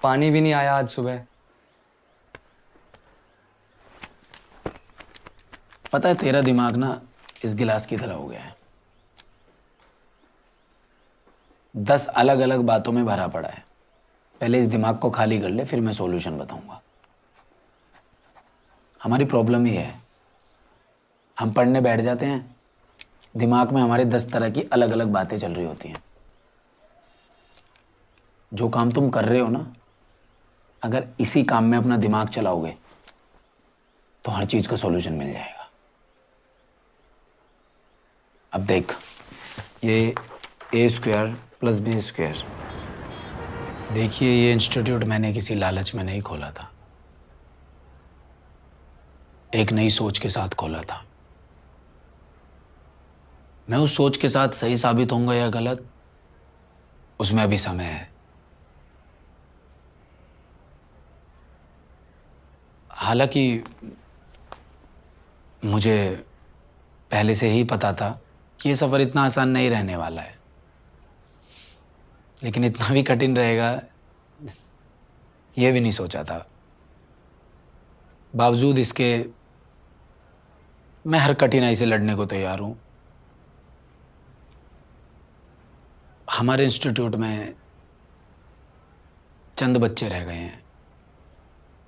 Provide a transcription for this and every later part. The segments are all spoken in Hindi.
पानी भी नहीं आया आज सुबह। पता है तेरा दिमाग ना इस गिलास की तरह हो गया है। 10 अलग अलग बातों में भरा पड़ा है। पहले इस दिमाग को खाली कर ले, फिर मैं सॉल्यूशन बताऊंगा। हमारी प्रॉब्लम ये है, हम पढ़ने बैठ जाते हैं, दिमाग में हमारे 10 तरह की अलग अलग बातें चल रही होती हैं। जो काम तुम कर रहे हो ना, अगर इसी काम में अपना दिमाग चलाओगे तो हर चीज का सॉल्यूशन मिल जाएगा। अब देख, ये a² + b²। देखिए, ये इंस्टीट्यूट मैंने किसी लालच में नहीं खोला था, एक नई सोच के साथ खोला था। मैं उस सोच के साथ सही साबित होऊंगा या गलत, उसमें अभी समय है। हालांकि मुझे पहले से ही पता था कि ये सफ़र इतना आसान नहीं रहने वाला है, लेकिन इतना भी कठिन रहेगा ये भी नहीं सोचा था। बावजूद इसके मैं हर कठिनाई से लड़ने को तैयार हूँ। हमारे इंस्टीट्यूट में चंद बच्चे रह गए हैं,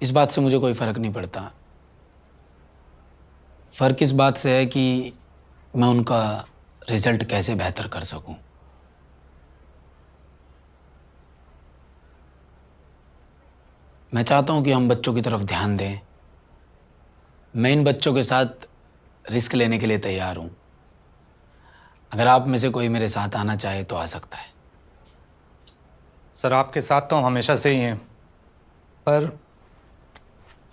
इस बात से मुझे कोई फ़र्क नहीं पड़ता। फ़र्क इस बात से है कि मैं उनका रिजल्ट कैसे बेहतर कर सकूं। मैं चाहता हूं कि हम बच्चों की तरफ ध्यान दें। मैं इन बच्चों के साथ रिस्क लेने के लिए तैयार हूं। अगर आप में से कोई मेरे साथ आना चाहे तो आ सकता है। सर, आपके साथ तो हम हमेशा से ही हैं, पर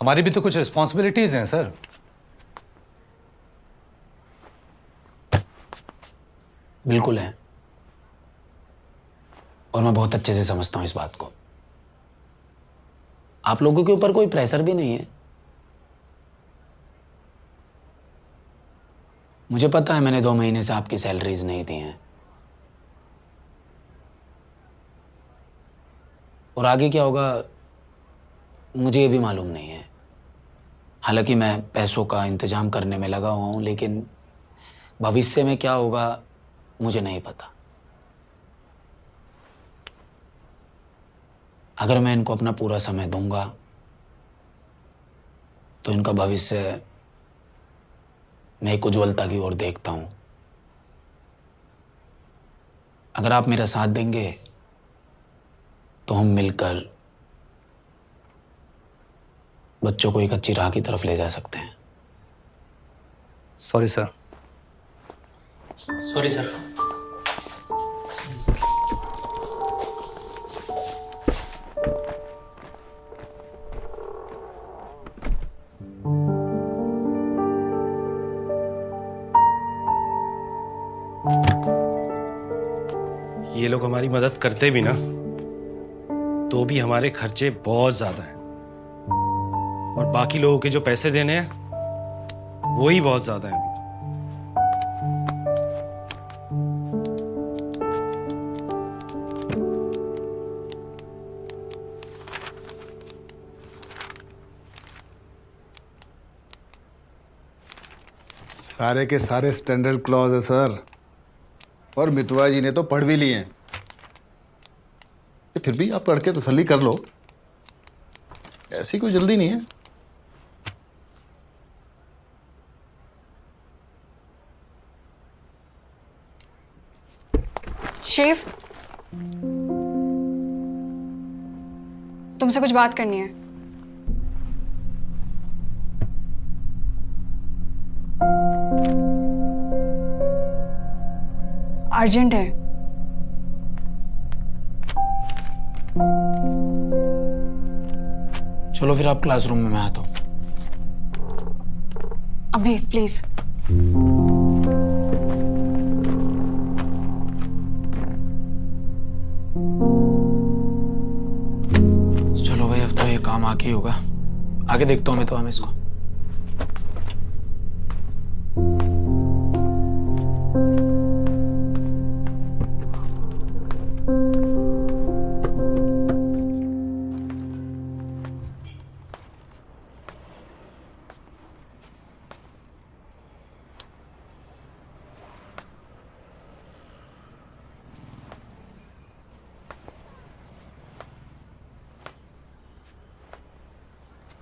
हमारी भी तो कुछ रिस्पॉन्सिबिलिटीज़ हैं सर। बिल्कुल है, और मैं बहुत अच्छे से समझता हूं इस बात को। आप लोगों के ऊपर कोई प्रेशर भी नहीं है। मुझे पता है मैंने 2 महीने से आपकी सैलरीज नहीं दी हैं, और आगे क्या होगा मुझे ये भी मालूम नहीं है। हालांकि मैं पैसों का इंतजाम करने में लगा हुआ हूं, लेकिन भविष्य में क्या होगा मुझे नहीं पता। अगर मैं इनको अपना पूरा समय दूंगा तो इनका भविष्य मैं एक उज्ज्वलता की ओर देखता हूं। अगर आप मेरा साथ देंगे तो हम मिलकर बच्चों को एक अच्छी राह की तरफ ले जा सकते हैं। Sorry sir. Sorry sir. ये लोग हमारी मदद करते भी ना, तो भी हमारे खर्चे बहुत ज्यादा हैं, और बाकी लोगों के जो पैसे देने हैं वो ही बहुत ज्यादा हैं। सारे के सारे स्टैंडर्ड क्लॉज है सर, और मितवा जी ने तो पढ़ भी लिए हैं। तो फिर भी आप पढ़ के तसल्ली कर लो, ऐसी कोई जल्दी नहीं है। शिव, तुमसे कुछ बात करनी है। अर्जेंट है। चलो फिर आप क्लासरूम में, मैं आता हूं। अभी प्लीज। चलो भाई, अब तो ये काम आके ही होगा। आगे देखता हूँ मैं तो हम इसको।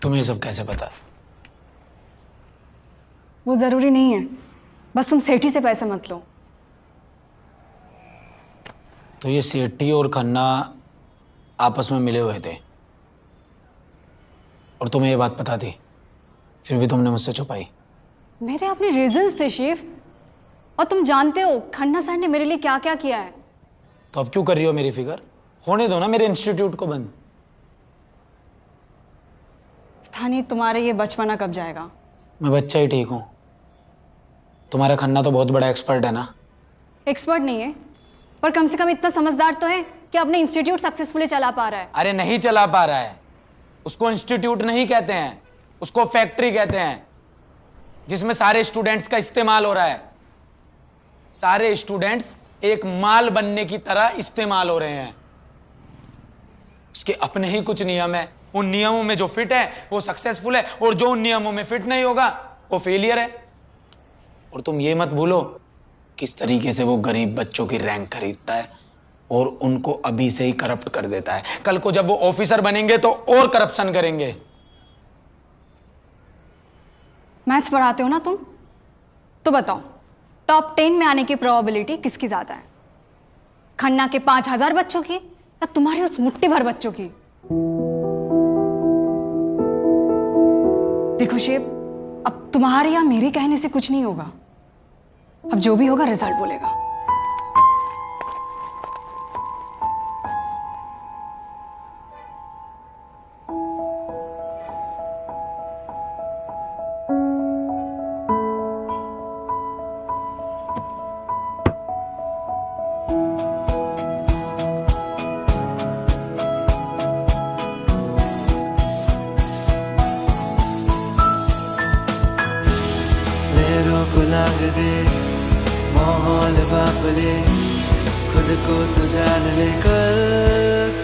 तुम्हें ये सब कैसे पता? वो ज़रूरी नहीं है, बस तुम सेठी से पैसे मत लो। तो ये सेठी और खन्ना आपस में मिले हुए थे और तुम्हें ये बात पता थी, फिर भी तुमने मुझसे छुपाई? मेरे अपने रीजंस थे शिव, और तुम जानते हो खन्ना सर ने मेरे लिए क्या क्या किया है। तो अब क्यों कर रही हो मेरी फिक्र? होने दो ना मेरे इंस्टीट्यूट को बंद। पता नहीं तुम्हारे ये बचपना कब जाएगा। मैं बच्चा ही ठीक हूँ। तुम्हारा खन्ना तो बहुत बड़ा एक्सपर्ट है ना? एक्सपर्ट नहीं है, पर कम से कम इतना समझदार तो है कि अपने इंस्टीट्यूट सक्सेसफुली चला पा रहा है। अरे नहीं चला पा रहा है, उसको इंस्टीट्यूट नहीं कहते हैं, उसको फैक्ट्री कहते हैं, जिसमें सारे स्टूडेंट्स का इस्तेमाल हो रहा है। सारे स्टूडेंट्स एक माल बनने की तरह इस्तेमाल हो रहे हैं। उसके अपने ही कुछ नियम है, उन नियमों में जो फिट है वो सक्सेसफुल है, और जो उन नियमों में फिट नहीं होगा वो फेलियर है। और तुम ये मत भूलो किस तरीके से वो गरीब बच्चों की रैंक खरीदता है और उनको अभी से ही करप्ट कर देता है। कल को जब वो ऑफिसर बनेंगे तो और करप्शन करेंगे। मैथ्स पढ़ाते हो ना तुम, तो बताओ टॉप 10 में आने की प्रोबेबिलिटी किसकी ज्यादा है? खन्ना के 5000 बच्चों की या तुम्हारी उस मुट्ठी भर बच्चों की? देखो शिव, अब तुम्हारे या मेरे कहने से कुछ नहीं होगा। अब जो भी होगा रिजल्ट बोलेगा। लहरों को लांग दे माहौल बापले, खुद को तो जान ले, कल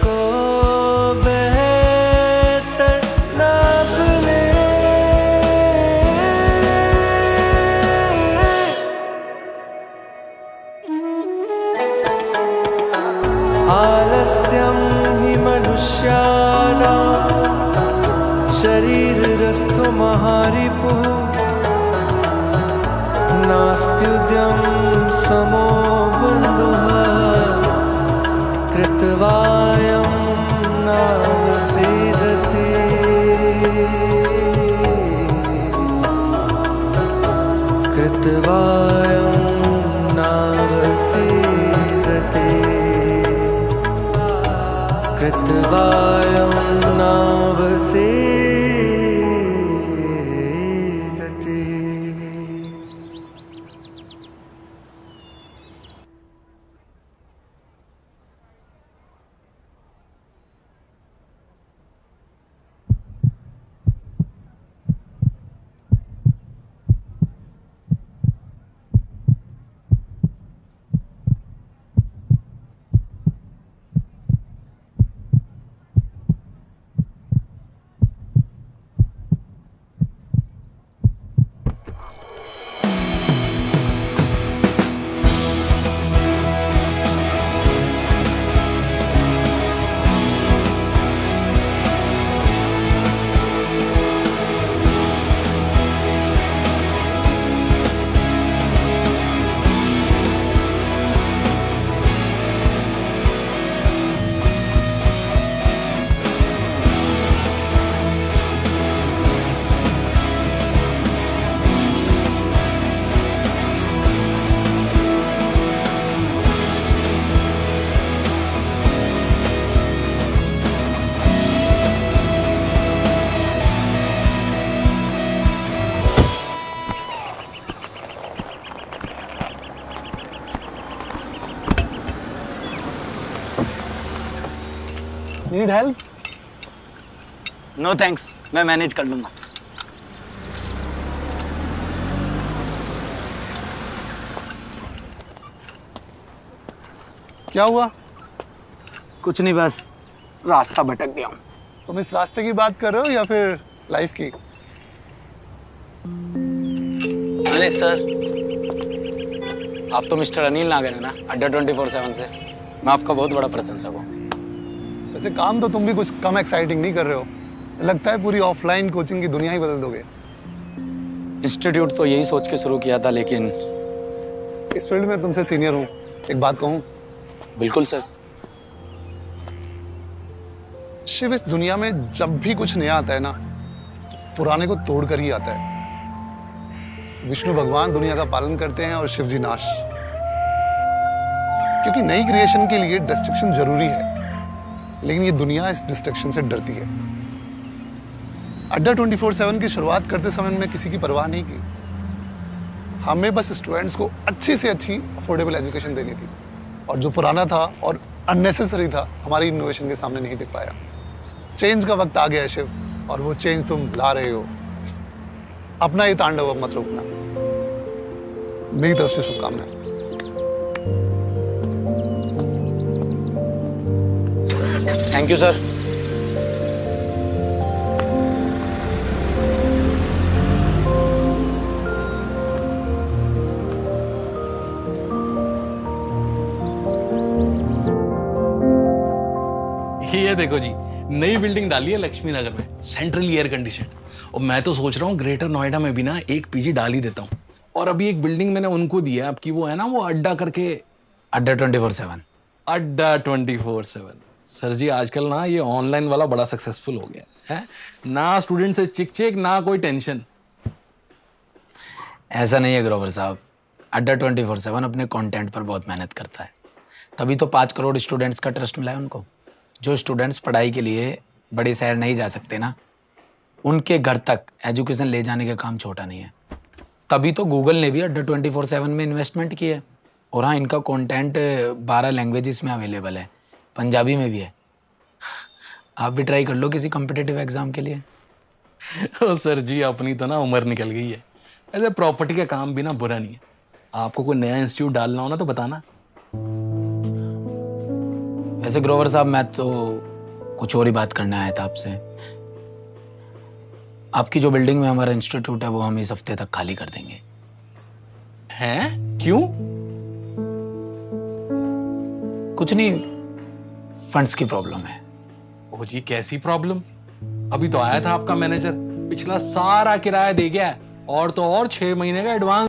को बेहतर नाप ले। आलस्यं हि मनुष्याणां शरीरस्थो महारिपुः, नास्त्युद्यं समो बन्धुः, कृतवायं नावसीदते। कृतवायं नावसीदते। कृतवायं नावसीदते। Need help? नो थैंक्स, मैं मैनेज कर लूंगा। क्या हुआ? कुछ नहीं, बस रास्ता भटक गया हूँ। तुम इस रास्ते की बात कर रहे हो या फिर लाइफ की? अरे सर, आप तो मिस्टर अनिल नागर है ना, अड्डा 24/7 से। मैं आपका बहुत बड़ा प्रशंसक हूँ। वैसे काम तो तुम भी कुछ कम एक्साइटिंग नहीं कर रहे हो। लगता है पूरी ऑफलाइन कोचिंग की दुनिया ही बदल दोगे। इंस्टीट्यूट तो यही सोच के शुरू किया था, लेकिन इस फील्ड में तुमसे सीनियर हूँ, एक बात कहूँ। बिल्कुल सर। शिव, इस दुनिया में जब भी कुछ नया आता है ना, पुराने को तोड़ कर ही आता है। विष्णु भगवान दुनिया का पालन करते हैं और शिव जी नाश, क्योंकि नई क्रिएशन के लिए डिस्ट्रक्शन जरूरी है, लेकिन ये दुनिया इस डिस्ट्रक्शन से डरती है। अड्डा 24/7 की शुरुआत करते समय मैंने किसी की परवाह नहीं की। हमें बस स्टूडेंट्स को अच्छी से अच्छी अफोर्डेबल एजुकेशन देनी थी, और जो पुराना था और अननेसेसरी था हमारी इनोवेशन के सामने नहीं टिक पाया। चेंज का वक्त आ गया है शिव, और वो चेंज तुम ला रहे हो। अपना ये तांडव अब मत रोकना। मेरी तरफ से शुभकामनाएं। Thank you sir. ये देखो जी, नई बिल्डिंग डाली है लक्ष्मी नगर में, सेंट्रली एयर कंडीशन। और मैं तो सोच रहा हूँ ग्रेटर नोएडा में भी ना एक पीजी डाल ही देता हूँ। और अभी एक बिल्डिंग मैंने उनको दी है आपकी, वो है ना वो अड्डा करके। अड्डा 24/7। अड्डा 24/7। सर जी आजकल ना ये ऑनलाइन वाला बड़ा सक्सेसफुल हो गया है ना, स्टूडेंट से चिक चिक ना कोई टेंशन। ऐसा नहीं है ग्रोवर साहब, अड्डा 24/7 अपने कंटेंट पर बहुत मेहनत करता है, तभी तो 5 करोड़ स्टूडेंट्स का ट्रस्ट मिला है उनको। जो स्टूडेंट्स पढ़ाई के लिए बड़े शहर नहीं जा सकते ना, उनके घर तक एजुकेशन ले जाने का काम छोटा नहीं है। तभी तो गूगल ने भी अड्डा 24/7 में इन्वेस्टमेंट की है। और हाँ, इनका कंटेंट 12 लैंग्वेजेस में अवेलेबल है, पंजाबी में भी है। आप भी ट्राई कर लो किसी कॉम्पिटिटिव एग्जाम के लिए। ओ सर जी, अपनी तो ना उम्र निकल गई है। ऐसे प्रॉपर्टी का काम भी ना बुरा नहीं है। आपको कोई नया इंस्टीट्यूट डालना हो ना तो बताना। वैसे ग्रोवर साहब, मैं तो कुछ और ही बात करने आया था आपसे। आपकी जो बिल्डिंग में हमारा इंस्टीट्यूट है वो हम इस हफ्ते तक खाली कर देंगे। हैं? क्यों? कुछ नहीं, फंड्स की प्रॉब्लम है। ओ जी, कैसी प्रॉब्लम? अभी तो आया था आपका मैनेजर, पिछला सारा किराया दे गया है, और तो और 6 महीने का एडवांस